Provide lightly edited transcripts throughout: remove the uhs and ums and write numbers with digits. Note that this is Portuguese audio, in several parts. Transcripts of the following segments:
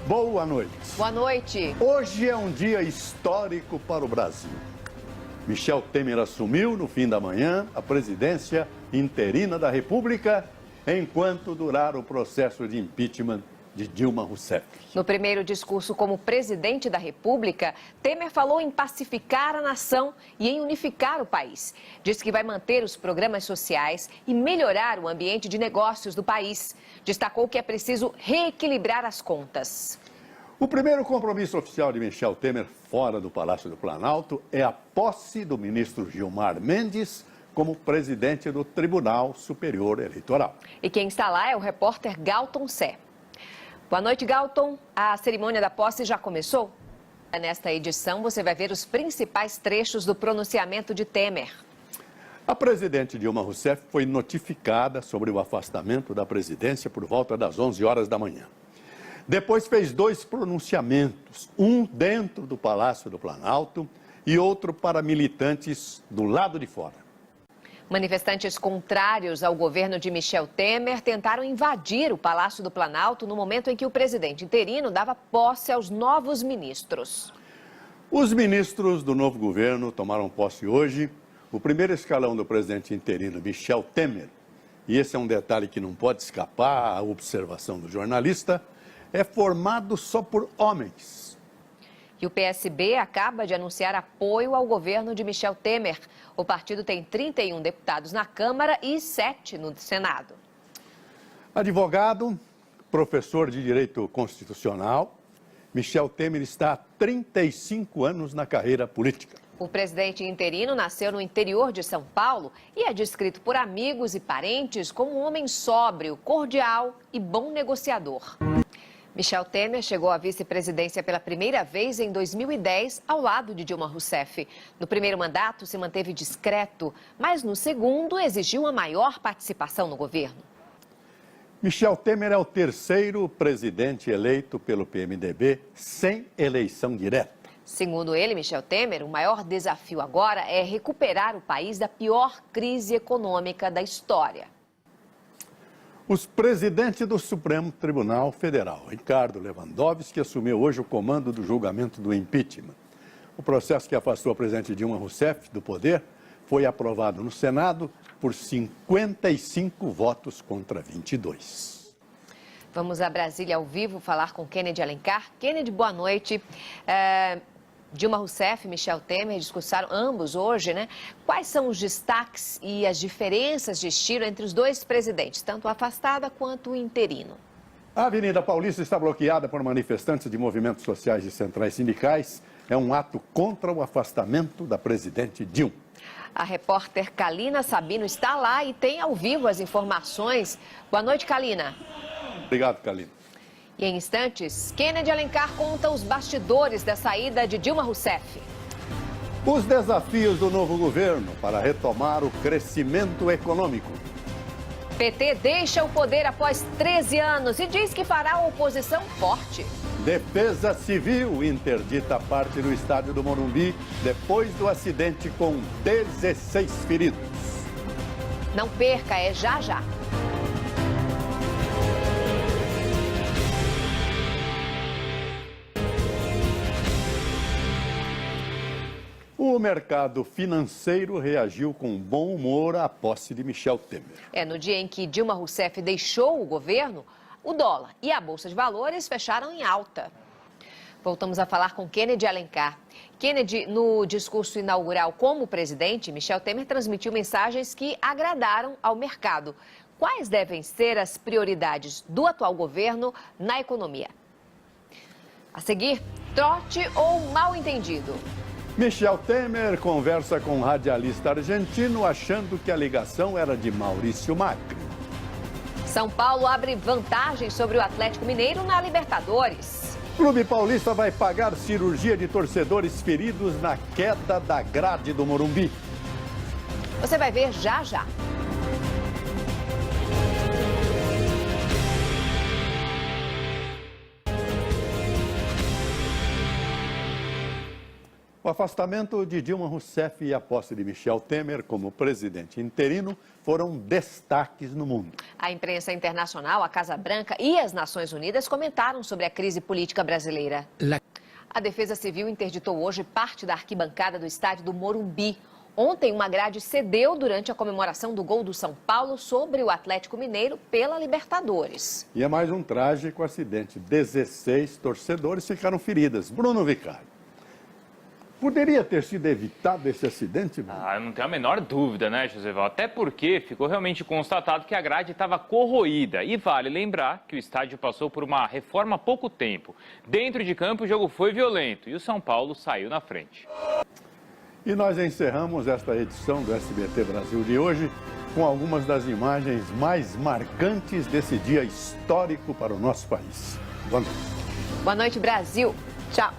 Boa noite. Boa noite. Hoje é um dia histórico para o Brasil. Michel Temer assumiu no fim da manhã a presidência interina da República enquanto durar o processo de impeachment de Dilma Rousseff. No primeiro discurso como presidente da República, Temer falou em pacificar a nação e em unificar o país. Disse que vai manter os programas sociais e melhorar o ambiente de negócios do país. Destacou que é preciso reequilibrar as contas. O primeiro compromisso oficial de Michel Temer fora do Palácio do Planalto é a posse do ministro Gilmar Mendes como presidente do Tribunal Superior Eleitoral. E quem está lá é o repórter Galton Sé. Boa noite, Galton. A cerimônia da posse já começou? Nesta edição, você vai ver os principais trechos do pronunciamento de Temer. A presidente Dilma Rousseff foi notificada sobre o afastamento da presidência por volta das 11 horas da manhã. Depois fez 2 pronunciamentos, um dentro do Palácio do Planalto e outro para militantes do lado de fora. Manifestantes contrários ao governo de Michel Temer tentaram invadir o Palácio do Planalto no momento em que o presidente interino dava posse aos novos ministros. Os ministros do novo governo tomaram posse hoje. O primeiro escalão do presidente interino, Michel Temer, e esse é um detalhe que não pode escapar à observação do jornalista, é formado só por homens. E o PSB acaba de anunciar apoio ao governo de Michel Temer. O partido tem 31 deputados na Câmara e 7 no Senado. Advogado, professor de Direito Constitucional, Michel Temer está há 35 anos na carreira política. O presidente interino nasceu no interior de São Paulo e é descrito por amigos e parentes como um homem sóbrio, cordial e bom negociador. Michel Temer chegou à vice-presidência pela primeira vez em 2010, ao lado de Dilma Rousseff. No primeiro mandato, se manteve discreto, mas no segundo exigiu uma maior participação no governo. Michel Temer é o terceiro presidente eleito pelo PMDB sem eleição direta. Segundo ele, Michel Temer, o maior desafio agora é recuperar o país da pior crise econômica da história. Os presidentes do Supremo Tribunal Federal, Ricardo Lewandowski, assumiu hoje o comando do julgamento do impeachment. O processo que afastou a presidente Dilma Rousseff do poder foi aprovado no Senado por 55 votos contra 22. Vamos a Brasília ao vivo falar com Kennedy Alencar. Kennedy, boa noite. Dilma Rousseff e Michel Temer discursaram ambos hoje, né? Quais são os destaques e as diferenças de estilo entre os dois presidentes, tanto a afastada quanto o interino? A Avenida Paulista está bloqueada por manifestantes de movimentos sociais e centrais sindicais. É um ato contra o afastamento da presidente Dilma. A repórter Kalina Sabino está lá e tem ao vivo as informações. Boa noite, Kalina. Obrigado, Kalina. E em instantes, Kennedy Alencar conta os bastidores da saída de Dilma Rousseff. Os desafios do novo governo para retomar o crescimento econômico. PT deixa o poder após 13 anos e diz que fará a oposição forte. Defesa Civil interdita parte do estádio do Morumbi depois do acidente com 16 feridos. Não perca, é já já. O mercado financeiro reagiu com bom humor à posse de Michel Temer. No dia em que Dilma Rousseff deixou o governo, o dólar e a Bolsa de Valores fecharam em alta. Voltamos a falar com Kennedy Alencar. Kennedy, no discurso inaugural como presidente, Michel Temer transmitiu mensagens que agradaram ao mercado. Quais devem ser as prioridades do atual governo na economia? A seguir, trote ou mal entendido? Michel Temer conversa com um radialista argentino achando que a ligação era de Maurício Macri. São Paulo abre vantagem sobre o Atlético Mineiro na Libertadores. Clube Paulista vai pagar cirurgia de torcedores feridos na queda da grade do Morumbi. Você vai ver já já. afastamento de Dilma Rousseff e a posse de Michel Temer como presidente interino foram destaques no mundo. A imprensa internacional, a Casa Branca e as Nações Unidas comentaram sobre a crise política brasileira. A Defesa Civil interditou hoje parte da arquibancada do estádio do Morumbi. Ontem, uma grade cedeu durante a comemoração do gol do São Paulo sobre o Atlético Mineiro pela Libertadores. E é mais um trágico acidente. 16 torcedores ficaram feridas. Bruno Vicari. Poderia ter sido evitado esse acidente, Bruno? Eu não tenho a menor dúvida, né, Joseval? Até porque ficou realmente constatado que a grade estava corroída. E vale lembrar que o estádio passou por uma reforma há pouco tempo. Dentro de campo, o jogo foi violento e o São Paulo saiu na frente. E nós encerramos esta edição do SBT Brasil de hoje com algumas das imagens mais marcantes desse dia histórico para o nosso país. Boa noite. Boa noite, Brasil. Tchau.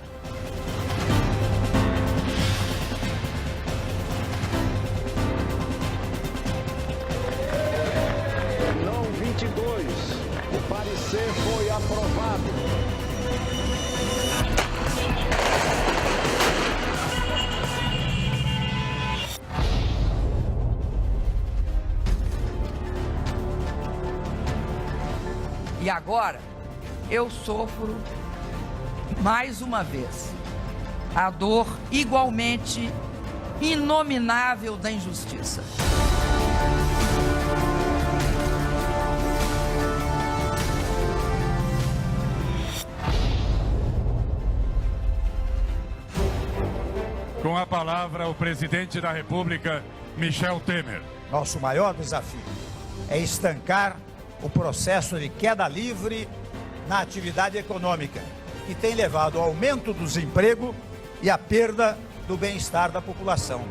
Não 22. O parecer foi aprovado. E agora, eu sofro, mais uma vez, a dor igualmente inominável da injustiça. Com a palavra, o presidente da República, Michel Temer. Nosso maior desafio é estancar o processo de queda livre na atividade econômica, que tem levado ao aumento do desemprego e à perda do bem-estar da população.